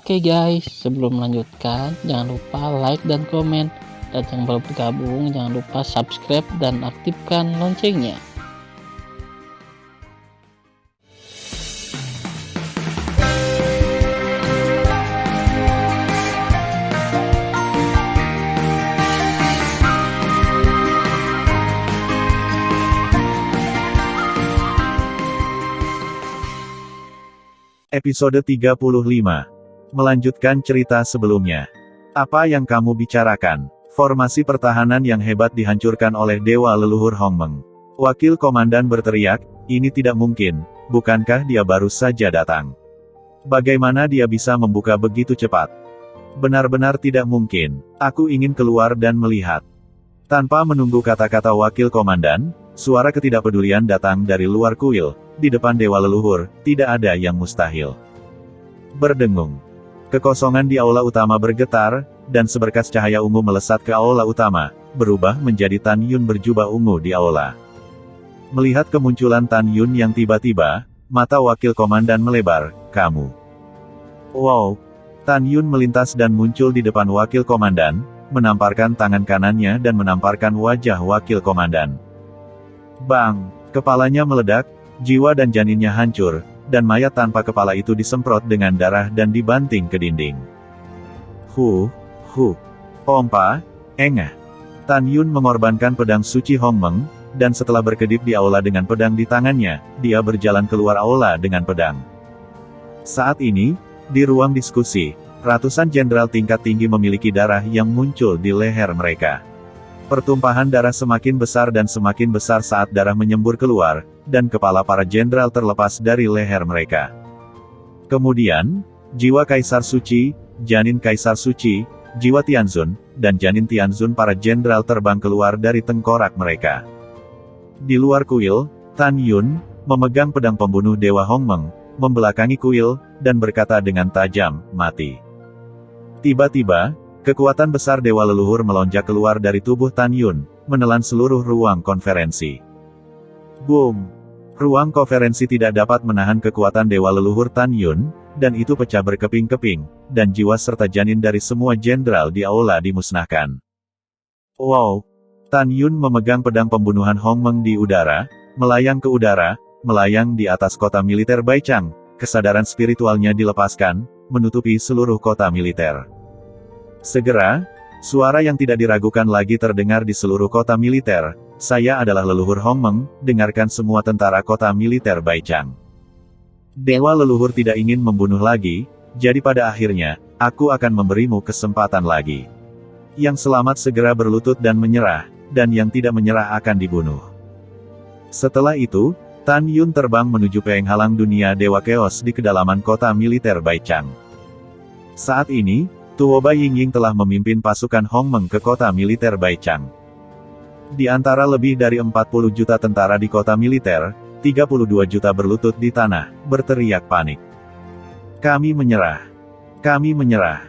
Oke guys, sebelum melanjutkan, jangan lupa like dan komen. Dan yang baru bergabung, jangan lupa subscribe dan aktifkan loncengnya. Episode 35. Melanjutkan cerita sebelumnya. Apa yang kamu bicarakan? Formasi pertahanan yang hebat dihancurkan oleh dewa leluhur Hongmeng. Wakil komandan berteriak, ini tidak mungkin, bukankah dia baru saja datang? Bagaimana dia bisa membuka begitu cepat? Benar-benar tidak mungkin, aku ingin keluar dan melihat. Tanpa menunggu kata-kata wakil komandan, suara ketidakpedulian datang dari luar kuil. Di depan dewa leluhur, tidak ada yang mustahil. Berdengung. Kekosongan di aula utama bergetar, dan seberkas cahaya ungu melesat ke aula utama, berubah menjadi Tan Yun berjubah ungu di aula. Melihat kemunculan Tan Yun yang tiba-tiba, mata wakil komandan melebar, kamu. Wow! Tan Yun melintas dan muncul di depan wakil komandan, menamparkan tangan kanannya dan menamparkan wajah wakil komandan. Bang! Kepalanya meledak, jiwa dan janinnya hancur, dan mayat tanpa kepala itu disemprot dengan darah dan dibanting ke dinding. Pompa, engah. Tan Yun mengorbankan pedang suci Hongmeng, dan setelah berkedip di aula dengan pedang di tangannya, dia berjalan keluar aula dengan pedang. Saat ini, di ruang diskusi, ratusan jenderal tingkat tinggi memiliki darah yang muncul di leher mereka. Pertumpahan darah semakin besar dan semakin besar saat darah menyembur keluar, dan kepala para jenderal terlepas dari leher mereka. Kemudian, jiwa Kaisar Suci, janin Kaisar Suci, jiwa Tianzun, dan janin Tianzun para jenderal terbang keluar dari tengkorak mereka. Di luar kuil, Tan Yun, memegang pedang pembunuh Dewa Hongmeng, membelakangi kuil, dan berkata dengan tajam, mati. Tiba-tiba, kekuatan besar dewa leluhur melonjak keluar dari tubuh Tan Yun, menelan seluruh ruang konferensi. Boom! Ruang konferensi tidak dapat menahan kekuatan dewa leluhur Tan Yun, dan itu pecah berkeping-keping, dan jiwa serta janin dari semua jenderal di aula dimusnahkan. Wow! Tan Yun memegang pedang pembunuhan Hongmeng di udara, melayang ke udara, melayang di atas kota militer Baichang, kesadaran spiritualnya dilepaskan, menutupi seluruh kota militer. Segera, suara yang tidak diragukan lagi terdengar di seluruh kota militer, saya adalah leluhur Hongmeng, dengarkan semua tentara kota militer Baichang. Dewa leluhur tidak ingin membunuh lagi, jadi pada akhirnya, aku akan memberimu kesempatan lagi. Yang selamat segera berlutut dan menyerah, dan yang tidak menyerah akan dibunuh. Setelah itu, Tan Yun terbang menuju penghalang dunia Dewa Chaos di kedalaman kota militer Baichang. Saat ini, Tuoba Yingying telah memimpin pasukan Hongmeng ke kota militer Baichang. Di antara lebih dari 40 juta tentara di kota militer, 32 juta berlutut di tanah, berteriak panik. Kami menyerah. Kami menyerah.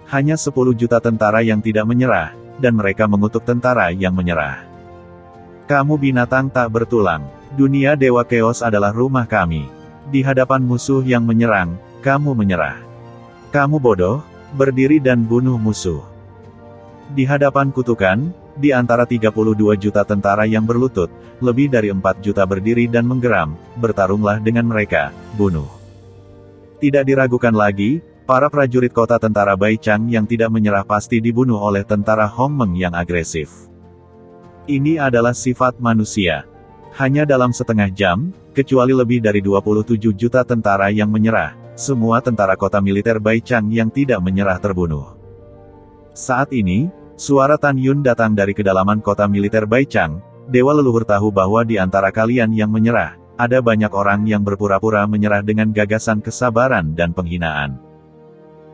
Hanya 10 juta tentara yang tidak menyerah, dan mereka mengutuk tentara yang menyerah. Kamu binatang tak bertulang. Dunia Dewa Chaos adalah rumah kami. Di hadapan musuh yang menyerang, kamu menyerah. Kamu bodoh. Berdiri dan bunuh musuh. Di hadapan kutukan, di antara 32 juta tentara yang berlutut, lebih dari 4 juta berdiri dan menggeram, bertarunglah dengan mereka, bunuh. Tidak diragukan lagi, para prajurit kota tentara Baichang yang tidak menyerah pasti dibunuh oleh tentara Hongmeng yang agresif. Ini adalah sifat manusia. Hanya dalam setengah jam, kecuali lebih dari 27 juta tentara yang menyerah, semua tentara kota militer Baichang yang tidak menyerah terbunuh. Saat ini, suara Tan Yun datang dari kedalaman kota militer Baichang. Dewa leluhur tahu bahwa di antara kalian yang menyerah, ada banyak orang yang berpura-pura menyerah dengan gagasan kesabaran dan penghinaan.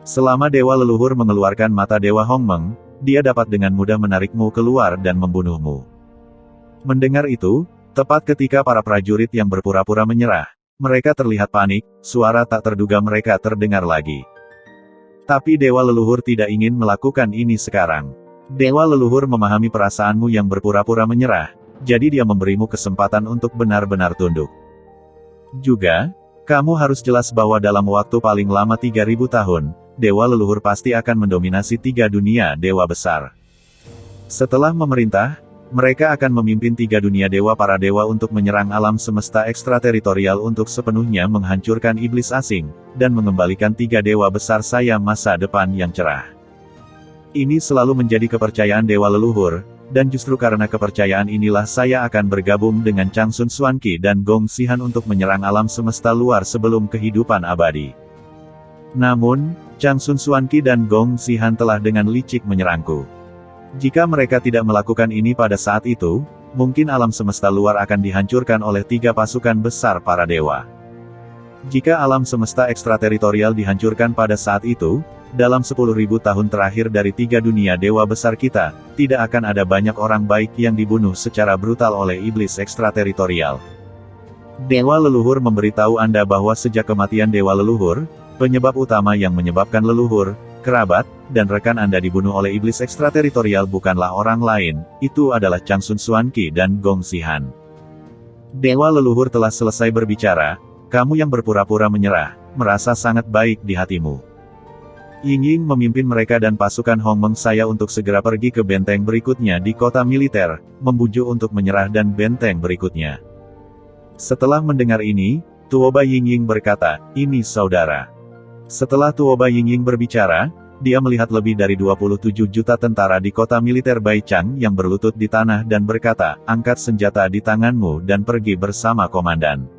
Selama dewa leluhur mengeluarkan mata dewa Hongmeng, dia dapat dengan mudah menarikmu keluar dan membunuhmu. Mendengar itu, tepat ketika para prajurit yang berpura-pura menyerah, mereka terlihat panik, suara tak terduga mereka terdengar lagi. Tapi Dewa Leluhur tidak ingin melakukan ini sekarang. Dewa Leluhur memahami perasaanmu yang berpura-pura menyerah, jadi dia memberimu kesempatan untuk benar-benar tunduk. Juga, Kamu harus jelas bahwa dalam waktu paling lama 3.000 tahun, dewa leluhur pasti akan mendominasi 3 dunia dewa besar. Setelah memerintah, mereka akan memimpin 3 dunia dewa para dewa untuk menyerang alam semesta ekstrateritorial untuk sepenuhnya menghancurkan iblis asing, dan mengembalikan 3 dewa besar saya masa depan yang cerah. Ini selalu menjadi kepercayaan dewa leluhur, dan justru karena kepercayaan inilah saya akan bergabung dengan Changsun Xuanqi dan Gong Xihan untuk menyerang alam semesta luar sebelum kehidupan abadi. Namun, Changsun Xuanqi dan Gong Xihan telah dengan licik menyerangku. Jika mereka tidak melakukan ini pada saat itu, mungkin alam semesta luar akan dihancurkan oleh 3 pasukan besar para dewa. Jika alam semesta ekstrateritorial dihancurkan pada saat itu, dalam 10.000 tahun terakhir dari 3 dunia dewa besar kita, tidak akan ada banyak orang baik yang dibunuh secara brutal oleh iblis ekstrateritorial. Dewa leluhur memberitahu Anda bahwa sejak kematian dewa leluhur, penyebab utama yang menyebabkan leluhur, kerabat, dan rekan Anda dibunuh oleh iblis ekstrateritorial bukanlah orang lain, itu adalah Changsun Xuanqi dan Gong Xihan. Dewa leluhur telah selesai berbicara, kamu yang berpura-pura menyerah, merasa sangat baik di hatimu. Ying memimpin mereka dan pasukan Hongmeng saya untuk segera pergi ke benteng berikutnya di kota militer, membujuk untuk menyerah dan benteng berikutnya. Setelah mendengar ini, Tuoba Ying berkata, ini saudara. Setelah Tuoba Ying berbicara, dia melihat lebih dari 27 juta tentara di kota militer Baichang yang berlutut di tanah dan berkata, angkat senjata di tanganmu dan pergi bersama komandan.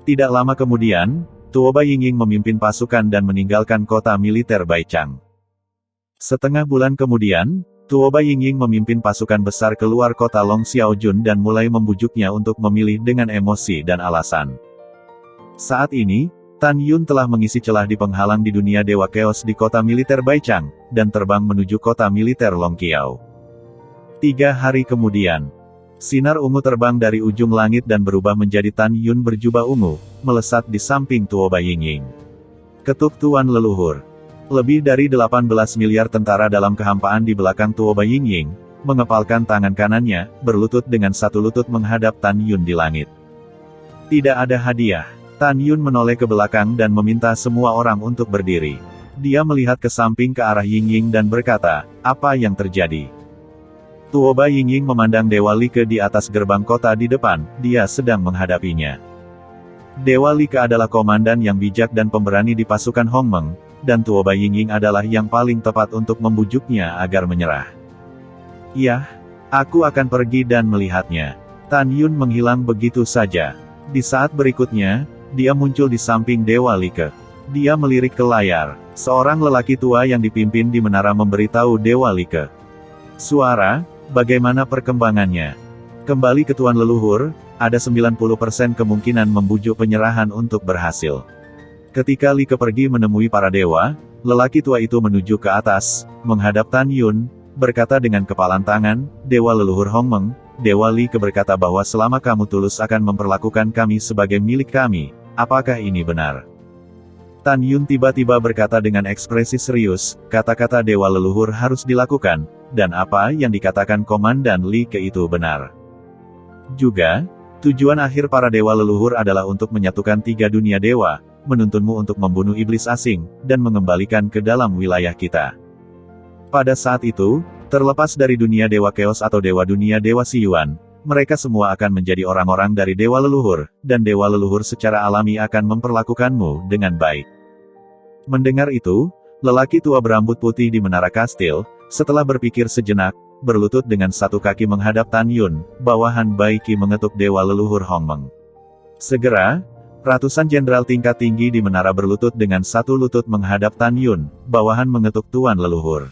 Tidak lama kemudian, Tuoba Ying memimpin pasukan dan meninggalkan kota militer Baichang. Setengah bulan kemudian, Tuoba Ying memimpin pasukan besar keluar kota Long Xiaojun dan mulai membujuknya untuk memilih dengan emosi dan alasan. Saat ini, Tan Yun telah mengisi celah di penghalang di dunia Dewa Chaos di kota militer Baichang, dan terbang menuju kota militer Long Qiao. 3 hari kemudian, sinar ungu terbang dari ujung langit dan berubah menjadi Tan Yun berjubah ungu, melesat di samping Tuoba Ying. Ketuk Tuan Leluhur. Lebih dari 18 miliar tentara dalam kehampaan di belakang Tuoba Ying, mengepalkan tangan kanannya, berlutut dengan satu lutut menghadap Tan Yun di langit. Tidak ada hadiah. Tan Yun menoleh ke belakang dan meminta semua orang untuk berdiri. Dia melihat ke samping ke arah Ying dan berkata, apa yang terjadi? Tuoba Ying memandang Dewa Like di atas gerbang kota di depan, dia sedang menghadapinya. Dewa Like adalah komandan yang bijak dan pemberani di pasukan Hongmeng, dan Tuoba Ying adalah yang paling tepat untuk membujuknya agar menyerah. Iya, aku akan pergi dan melihatnya. Tan Yun menghilang begitu saja. Di saat berikutnya, dia muncul di samping Dewa Like. Dia melirik ke layar. Seorang lelaki tua yang dipimpin di menara memberitahu Dewa Like. Suara, bagaimana perkembangannya? Kembali ke Tuan Leluhur, ada 90% kemungkinan membujuk penyerahan untuk berhasil. Ketika Like pergi menemui para dewa, lelaki tua itu menuju ke atas, menghadap Tan Yun, berkata dengan kepalan tangan, Dewa Leluhur Hongmeng, Dewa Like berkata bahwa selama kamu tulus akan memperlakukan kami sebagai milik kami, apakah ini benar? Tan Yun tiba-tiba berkata dengan ekspresi serius, kata-kata Dewa Leluhur harus dilakukan, dan apa yang dikatakan Komandan Like itu benar. Juga, tujuan akhir para Dewa Leluhur adalah untuk menyatukan 3 dunia dewa, menuntunmu untuk membunuh iblis asing, dan mengembalikan ke dalam wilayah kita. Pada saat itu, terlepas dari dunia Dewa Chaos atau Dewa Dunia Dewa Siyuan, mereka semua akan menjadi orang-orang dari Dewa Leluhur, dan Dewa Leluhur secara alami akan memperlakukanmu dengan baik. Mendengar itu, lelaki tua berambut putih di menara kastil, setelah berpikir sejenak, berlutut dengan satu kaki menghadap Tan Yun, bawahan Baiki mengetuk Dewa Leluhur Hongmeng. Segera, ratusan jenderal tingkat tinggi di menara berlutut dengan satu lutut menghadap Tan Yun, bawahan mengetuk Tuan Leluhur.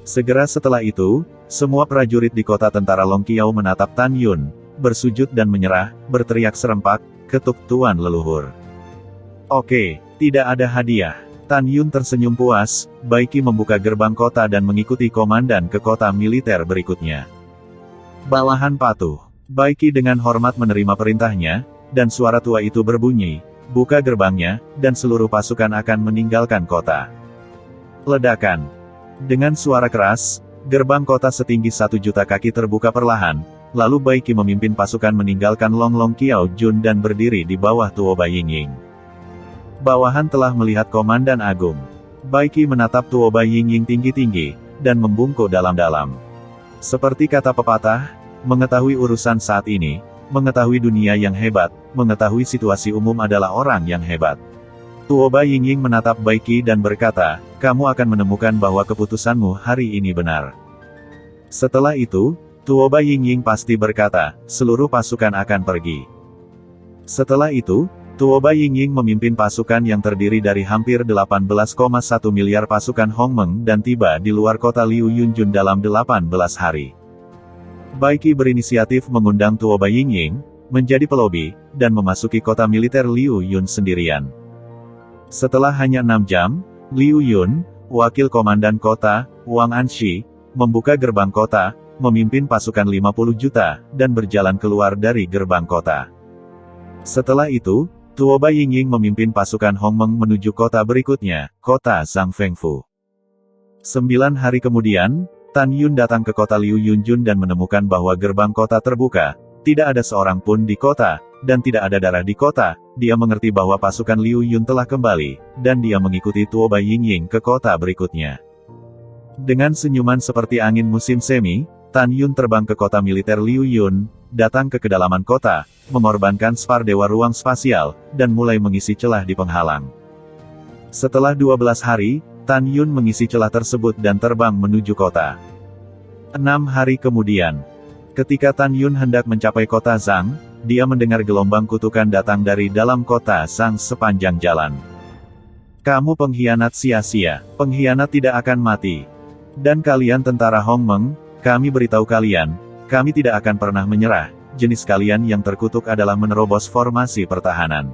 Segera setelah itu, semua prajurit di kota tentara Long Qiao menatap Tan Yun, bersujud dan menyerah, berteriak serempak, ketuk Tuan Leluhur. Oke, tidak ada hadiah. Tan Yun tersenyum puas, Baiki membuka gerbang kota dan mengikuti komandan ke kota militer berikutnya. Bawahan patuh. Baiki dengan hormat menerima perintahnya, dan suara tua itu berbunyi, buka gerbangnya, dan seluruh pasukan akan meninggalkan kota. Ledakan. Dengan suara keras, gerbang kota setinggi 1 juta kaki terbuka perlahan, lalu Bai Qi memimpin pasukan meninggalkan Long Long Qiao Jun dan berdiri di bawah Tuo Bai Yingying. Bawahan telah melihat Komandan Agung. Bai Qi menatap Tuo Bai Yingying tinggi-tinggi, dan membungkuk dalam-dalam. Seperti kata pepatah, mengetahui urusan saat ini, mengetahui dunia yang hebat, mengetahui situasi umum adalah orang yang hebat. Tuo Bai Yingying menatap Bai Qi dan berkata, kamu akan menemukan bahwa keputusanmu hari ini benar. Setelah itu, Tuo Bai Yingying pasti berkata, seluruh pasukan akan pergi. Setelah itu, Tuo Bai Yingying memimpin pasukan yang terdiri dari hampir 18,1 miliar pasukan Hongmeng dan tiba di luar kota Liu Yunjun dalam 18 hari. Bai Qi berinisiatif mengundang Tuo Bai Yingying menjadi pelobi, dan memasuki kota militer Liu Yun sendirian. Setelah hanya 6 jam, Liu Yun, wakil komandan kota, Wang Anshi, membuka gerbang kota, memimpin pasukan 50 juta, dan berjalan keluar dari gerbang kota. Setelah itu, Tuo Bai Yingying memimpin pasukan Hongmeng menuju kota berikutnya, kota Zhangfengfu. 9 hari kemudian, Tan Yun datang ke kota Liu Yunjun dan menemukan bahwa gerbang kota terbuka, tidak ada seorang pun di kota, dan tidak ada darah di kota. Dia mengerti bahwa pasukan Liu Yun telah kembali, dan dia mengikuti Tuo Bai Yingying ke kota berikutnya. Dengan senyuman seperti angin musim semi, Tan Yun terbang ke kota militer Liu Yun, datang ke kedalaman kota, mengorbankan Spar Dewa Ruang Spasial, dan mulai mengisi celah di penghalang. Setelah 12 hari, Tan Yun mengisi celah tersebut dan terbang menuju kota. 6 hari kemudian, ketika Tan Yun hendak mencapai kota Zhang, dia mendengar gelombang kutukan datang dari dalam kota Zhang sepanjang jalan. Kamu pengkhianat sia-sia, pengkhianat tidak akan mati. Dan kalian tentara Hongmeng, kami beritahu kalian, kami tidak akan pernah menyerah, jenis kalian yang terkutuk adalah menerobos formasi pertahanan.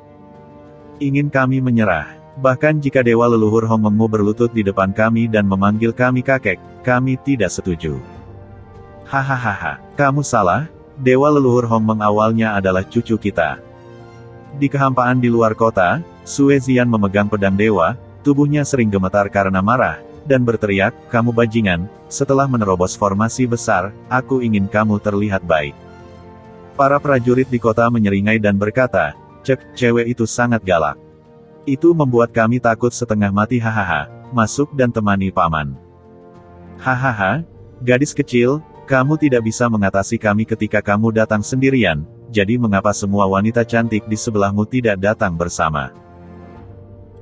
Ingin kami menyerah, bahkan jika dewa leluhur Hongmengmu berlutut di depan kami dan memanggil kami kakek, kami tidak setuju. Hahaha, kamu salah. Dewa leluhur Hongmeng awalnya adalah cucu kita. Di kehampaan di luar kota, Sue Zian memegang pedang dewa, tubuhnya sering gemetar karena marah, dan berteriak, kamu bajingan, setelah menerobos formasi besar, aku ingin kamu terlihat baik. Para prajurit di kota menyeringai dan berkata, cek, cewek itu sangat galak. Itu membuat kami takut setengah mati hahaha, masuk dan temani paman. Hahaha, gadis kecil, kamu tidak bisa mengatasi kami ketika kamu datang sendirian, jadi mengapa semua wanita cantik di sebelahmu tidak datang bersama?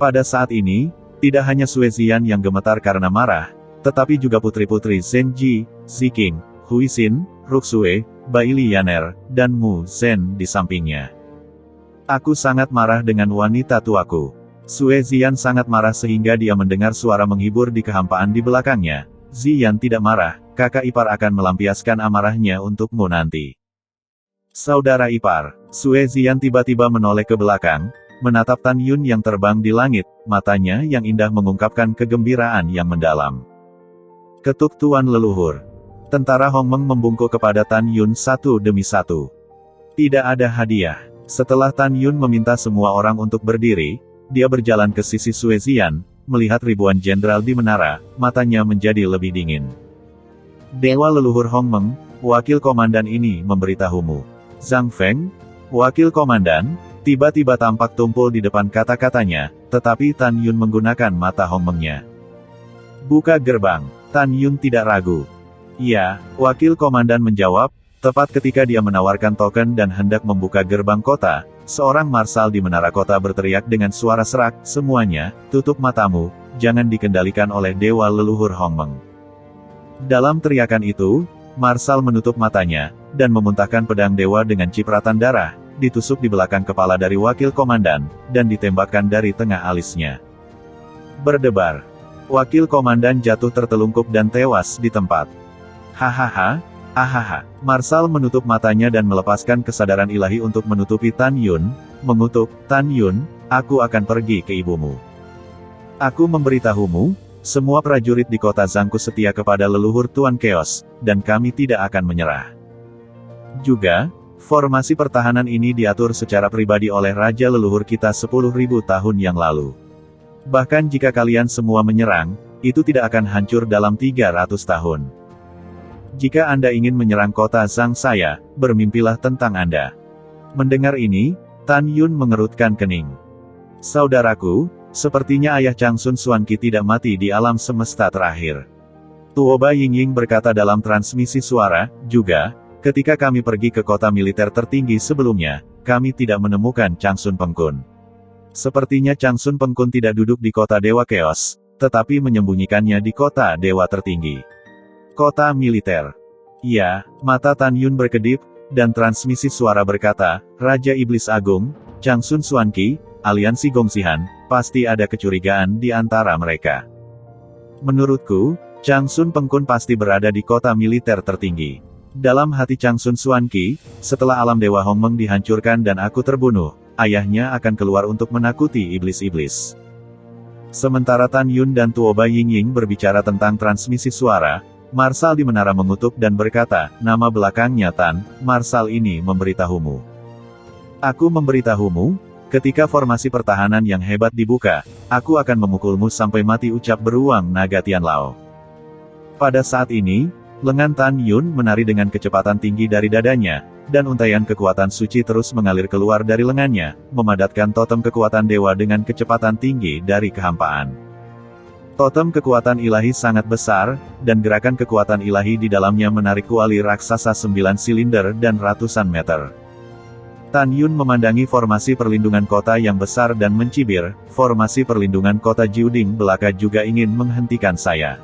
Pada saat ini, tidak hanya Sue Zian yang gemetar karena marah, tetapi juga putri-putri Zhen Ji, Ziqing, Hui Xin, Ruxue, Bai Lianer, dan Mu Zhen di sampingnya. Aku sangat marah dengan wanita tuaku. Sue Zian sangat marah sehingga dia mendengar suara menghibur di kehampaan di belakangnya. Zian tidak marah, kakak ipar akan melampiaskan amarahnya untukmu nanti. Saudara ipar, Sue Zian tiba-tiba menoleh ke belakang, menatap Tan Yun yang terbang di langit, matanya yang indah mengungkapkan kegembiraan yang mendalam. Ketuk tuan leluhur. Tentara Hongmeng membungkuk kepada Tan Yun satu demi satu. Tidak ada hadiah. Setelah Tan Yun meminta semua orang untuk berdiri, dia berjalan ke sisi Sue Zian, melihat ribuan jenderal di menara, matanya menjadi lebih dingin. Dewa leluhur Hongmeng, wakil komandan ini memberitahumu. Zhang Feng, wakil komandan, tiba-tiba tampak tumpul di depan kata-katanya, tetapi Tan Yun menggunakan mata Hongmengnya. Buka gerbang. Tan Yun tidak ragu. Ya, wakil komandan menjawab, tepat ketika dia menawarkan token dan hendak membuka gerbang kota, seorang marsal di menara kota berteriak dengan suara serak, semuanya, tutup matamu, jangan dikendalikan oleh dewa leluhur Hongmeng. Dalam teriakan itu, marsal menutup matanya, dan memuntahkan pedang dewa dengan cipratan darah, ditusuk di belakang kepala dari wakil komandan, dan ditembakkan dari tengah alisnya. Berdebar. Wakil komandan jatuh tertelungkup dan tewas di tempat. Hahaha. Ahaha, marsal menutup matanya dan melepaskan kesadaran ilahi untuk menutupi Tan Yun, mengutuk, Tan Yun, aku akan pergi ke ibumu. Aku memberitahumu, semua prajurit di kota Zhangku setia kepada leluhur Tuan Chaos, dan kami tidak akan menyerah. Juga, formasi pertahanan ini diatur secara pribadi oleh Raja leluhur kita 10.000 tahun yang lalu. Bahkan jika kalian semua menyerang, itu tidak akan hancur dalam 300 tahun. Jika Anda ingin menyerang kota Zhang saya, bermimpilah tentang Anda. Mendengar ini, Tan Yun mengerutkan kening. Saudaraku, sepertinya ayah Changsun Xuanqi tidak mati di alam semesta terakhir. Tuoba Yingying berkata dalam transmisi suara, juga, ketika kami pergi ke kota militer tertinggi sebelumnya, kami tidak menemukan Changsun Pengkun. Sepertinya Changsun Pengkun tidak duduk di kota Dewa Chaos, tetapi menyembunyikannya di kota Dewa tertinggi. Kota militer. Iya, mata Tan Yun berkedip, dan transmisi suara berkata, Raja Iblis Agung, Changsun Xuanqi, aliansi Gongxihan, pasti ada kecurigaan di antara mereka. Menurutku, Changsun Pengkun pasti berada di kota militer tertinggi. Dalam hati Changsun Xuanqi, setelah alam Dewa Hongmeng dihancurkan dan aku terbunuh, ayahnya akan keluar untuk menakuti iblis-iblis. Sementara Tan Yun dan Tuoba Yingying berbicara tentang transmisi suara, Marsal di menara mengutuk dan berkata, nama belakangnya Tan, Marsal ini memberitahumu. Aku memberitahumu, ketika formasi pertahanan yang hebat dibuka, aku akan memukulmu sampai mati, ucap beruang naga Tianlao. Pada saat ini, lengan Tan Yun menari dengan kecepatan tinggi dari dadanya, dan untaian kekuatan suci terus mengalir keluar dari lengannya, memadatkan totem kekuatan dewa dengan kecepatan tinggi dari kehampaan. Totem kekuatan ilahi sangat besar, dan gerakan kekuatan ilahi di dalamnya menarik kuali raksasa 9 silinder dan ratusan meter. Tan Yun memandangi formasi perlindungan kota yang besar dan mencibir, formasi perlindungan kota Jiuding belaka juga ingin menghentikan saya.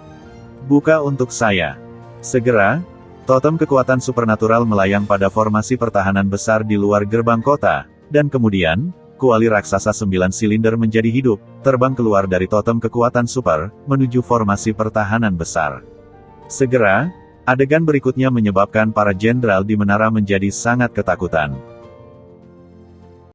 Buka untuk saya. Segera, totem kekuatan supernatural melayang pada formasi pertahanan besar di luar gerbang kota, dan kemudian, kuali raksasa 9 silinder menjadi hidup, terbang keluar dari totem kekuatan super, menuju formasi pertahanan besar. Segera, adegan berikutnya menyebabkan para jenderal di menara menjadi sangat ketakutan.